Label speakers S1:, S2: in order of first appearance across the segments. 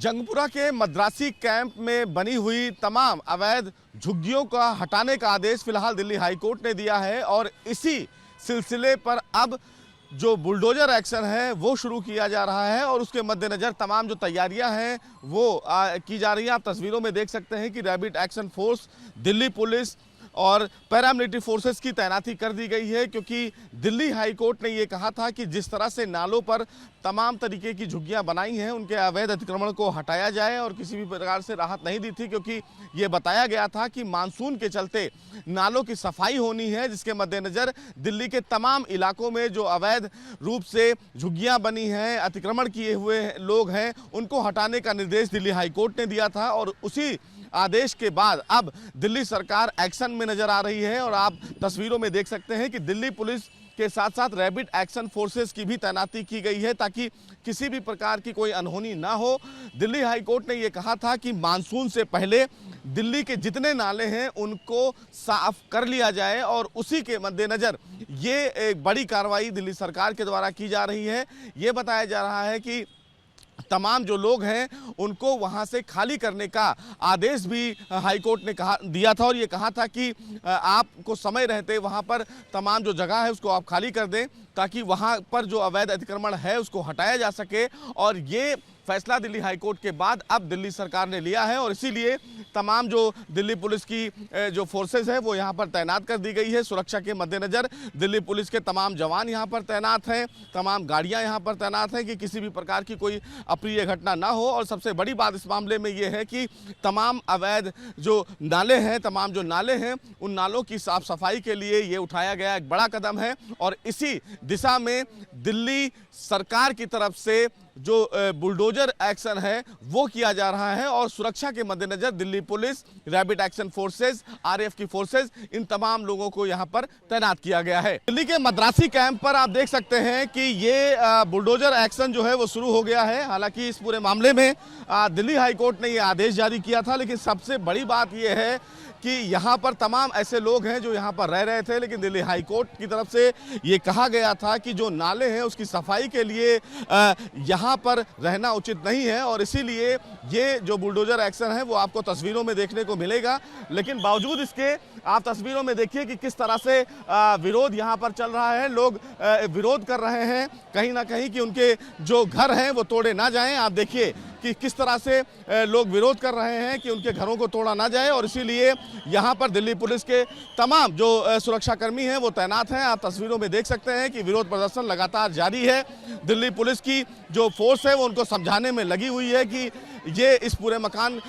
S1: जंगपुरा के मद्रासी कैंप में बनी हुई तमाम अवैध झुग्गियों का हटाने का आदेश फिलहाल दिल्ली हाई कोर्ट ने दिया है और इसी सिलसिले पर अब जो बुलडोजर एक्शन है वो शुरू किया जा रहा है और उसके मद्देनज़र तमाम जो तैयारियां हैं वो की जा रही हैं। आप तस्वीरों में देख सकते हैं कि rapid action force, Delhi police और पैरामिलिट्री फोर्सेस की तैनाती कर दी गई है, क्योंकि दिल्ली हाई कोर्ट ने ये कहा था कि जिस तरह से नालों पर तमाम तरीके की झुग्गियां बनाई हैं उनके अवैध अतिक्रमण को हटाया जाए और किसी भी प्रकार से राहत नहीं दी थी, क्योंकि ये बताया गया था कि मानसून के चलते नालों की सफाई होनी है, जिसके मद्देनज़र दिल्ली के तमाम इलाकों में जो अवैध रूप से झुग्गियां बनी हैं, अतिक्रमण किए हुए लोग हैं, उनको हटाने का निर्देश दिल्ली हाई कोर्ट ने दिया था। और उसी आदेश के बाद अब दिल्ली सरकार एक्शन में नजर आ रही है और आप तस्वीरों में देख सकते हैं कि दिल्ली पुलिस के साथ साथ रैपिड एक्शन फोर्सेस की भी तैनाती की गई है ताकि किसी भी प्रकार की कोई अनहोनी ना हो। दिल्ली हाई कोर्ट ने यह कहा था कि मानसून से पहले दिल्ली के जितने नाले हैं उनको साफ कर लिया जाए और उसी के मद्देनज़र ये एक बड़ी कार्रवाई दिल्ली सरकार के द्वारा की जा रही है। ये बताया जा रहा है कि तमाम जो लोग हैं उनको वहां से खाली करने का आदेश भी हाई कोर्ट ने दिया था और ये कहा था कि आपको समय रहते वहां पर तमाम जो जगह है उसको आप खाली कर दें ताकि वहां पर जो अवैध अतिक्रमण है उसको हटाया जा सके। और ये फैसला दिल्ली हाई कोर्ट के बाद अब दिल्ली सरकार ने लिया है और इसीलिए तमाम जो दिल्ली पुलिस की जो फोर्सेस है वो यहाँ पर तैनात कर दी गई है। सुरक्षा के मद्देनज़र दिल्ली पुलिस के तमाम जवान यहाँ पर तैनात हैं, तमाम गाड़ियाँ यहाँ पर तैनात हैं कि किसी भी प्रकार की कोई अप्रिय घटना ना हो। और सबसे बड़ी बात इस मामले में ये है कि तमाम अवैध जो नाले हैं, तमाम जो नाले हैं, उन नालों की साफ सफाई के लिए ये उठाया गया एक बड़ा कदम है और इसी दिशा में दिल्ली सरकार की तरफ से जो बुलडोजर एक्शन है वो किया जा रहा है। और सुरक्षा के मद्देनजर Delhi police, rapid action forces, RAF की फोर्सेस, इन तमाम लोगों को यहां पर तैनात किया गया है। दिल्ली के मद्रासी कैंप पर आप देख सकते हैं कि ये बुलडोजर एक्शन जो है वो शुरू हो गया है। हालांकि इस पूरे मामले में दिल्ली हाई कोर्ट ने ये आदेश जारी किया था, लेकिन सबसे बड़ी बात यह है कि यहाँ पर तमाम ऐसे लोग हैं जो यहाँ पर रह रहे थे, लेकिन दिल्ली हाई कोर्ट की तरफ से ये कहा गया था कि जो नाले हैं उसकी सफाई के लिए यहाँ पर रहना उचित नहीं है और इसीलिए ये जो बुलडोजर एक्शन है वो आपको तस्वीरों में देखने को मिलेगा। लेकिन बावजूद इसके आप तस्वीरों में देखिए कि किस तरह से विरोध यहाँ पर चल रहा है। लोग विरोध कर रहे हैं कहीं ना कहीं कि उनके जो घर हैं वो तोड़े ना जाएं। आप देखिए कि किस तरह से लोग विरोध कर रहे हैं कि उनके घरों को तोड़ा ना जाए और इसीलिए यहाँ पर दिल्ली पुलिस के तमाम जो सुरक्षाकर्मी हैं वो तैनात हैं। आप तस्वीरों में देख सकते हैं कि विरोध प्रदर्शन लगातार जारी है। दिल्ली पुलिस की जो फोर्स है वो उनको समझाने में लगी हुई है कि ये इस पूरे मकान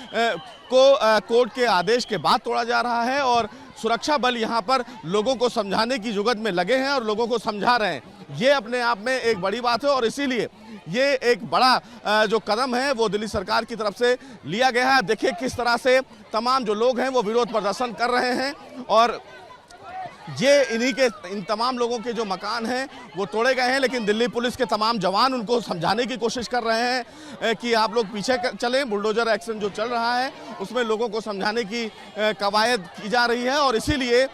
S1: को कोर्ट के आदेश के बाद तोड़ा जा रहा है और सुरक्षा बल यहाँ पर लोगों को समझाने की जुगत में लगे हैं और लोगों को समझा रहे हैं। ये अपने आप में एक बड़ी बात है और इसीलिए ये एक बड़ा जो कदम है वो दिल्ली सरकार की तरफ से लिया गया है। देखिए किस तरह से तमाम जो लोग हैं वो विरोध प्रदर्शन कर रहे हैं और ये इन तमाम लोगों के जो मकान हैं वो तोड़े गए हैं, लेकिन दिल्ली पुलिस के तमाम जवान उनको समझाने की कोशिश कर रहे हैं कि आप लोग पीछे चलें। बुलडोजर एक्शन जो चल रहा है उसमें लोगों को समझाने की कवायद की जा रही है और इसीलिए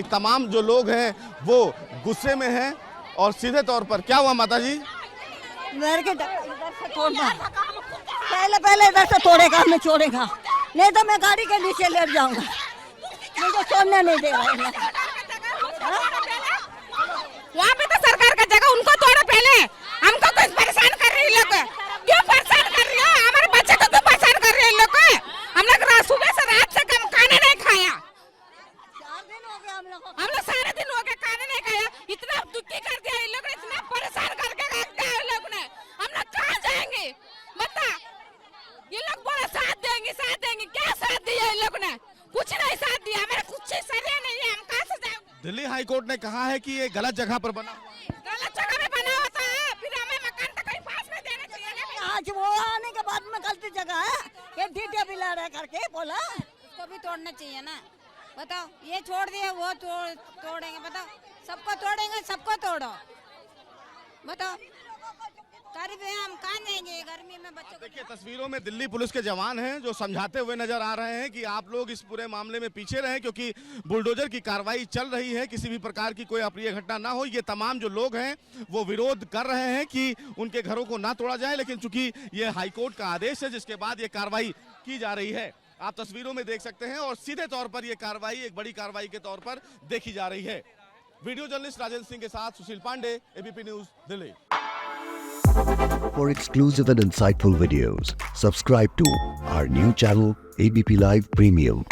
S1: तमाम जो लोग हैं वो गुस्से में हैं। और सीधे तौर पर क्या हुआ माता जी?
S2: मेरे के इधर से तोड़ना, पहले इधर से तोड़ेगा, मैं छोड़ेगा नहीं तो मैं गाड़ी के नीचे लेट जाऊंगा। मुझे छोड़ने नहीं दे रहा है।
S3: यहाँ पे तो सरकार का जगह, उनको तोड़ो पहले। हमको कुछ परेशान कर रही है लोग, क्यों परेशान कर रही हो? हमारे बच्चे को क्यों परेशान कर रही है लोग? हम लोग सुबह से रात से कम खाना नहीं खाया, हम लोग सारे दिन हो गए खाना नहीं खाया। इतना दुखी कर दिया इन लोग ने, इतना परेशान करके रख दिया इन लोग ने। हम लोग कहाँ जाएंगे बता? ये लोग बोले साथ देंगे, क्या साथ दिया इन लोग ने? कुछ नहीं साथ दिया, हमारे कुछ सरिया नहीं है, हम कहाँ से जाएंगे?
S1: दिल्ली हाई कोर्ट ने कहा है कि ये गलत जगह पर बना हुआ है।
S3: गलत जगह में बना होता है, फिर हमें मकान तो कहीं पास में देना चाहिए ना।
S2: आज वो आने के बाद में गलती जगह है, ये डीटे भी ला रहे करके बोला
S3: उसको भी तोड़ना चाहिए ना। बताओ, ये छोड़ दिया वो तोड़ेंगे? बताओ, सबको तोड़ेंगे, सबको तोड़ो। बताओ
S2: गरीब है, हम कहाँ जाएंगे गर्मी में बच्चों को।
S1: देखिए तस्वीरों में दिल्ली पुलिस के जवान हैं जो समझाते हुए नजर आ रहे हैं कि आप लोग इस पूरे मामले में पीछे रहें क्योंकि बुलडोजर की कार्रवाई चल रही है, किसी भी प्रकार की कोई अप्रिय घटना ना हो। ये तमाम जो लोग हैं वो विरोध कर रहे हैं कि उनके घरों को ना तोड़ा जाए, लेकिन चूंकि ये हाईकोर्ट का आदेश है जिसके बाद ये कार्रवाई की जा रही है, आप तस्वीरों में देख सकते हैं। और सीधे तौर पर ये कार्रवाई एक बड़ी कार्रवाई के तौर पर देखी जा रही है। वीडियो जर्नलिस्ट राजेंद्र सिंह के साथ Sushil Pandey, ABP news, Delhi.
S4: For exclusive and insightful videos, subscribe to our new channel, ABP Live Premium.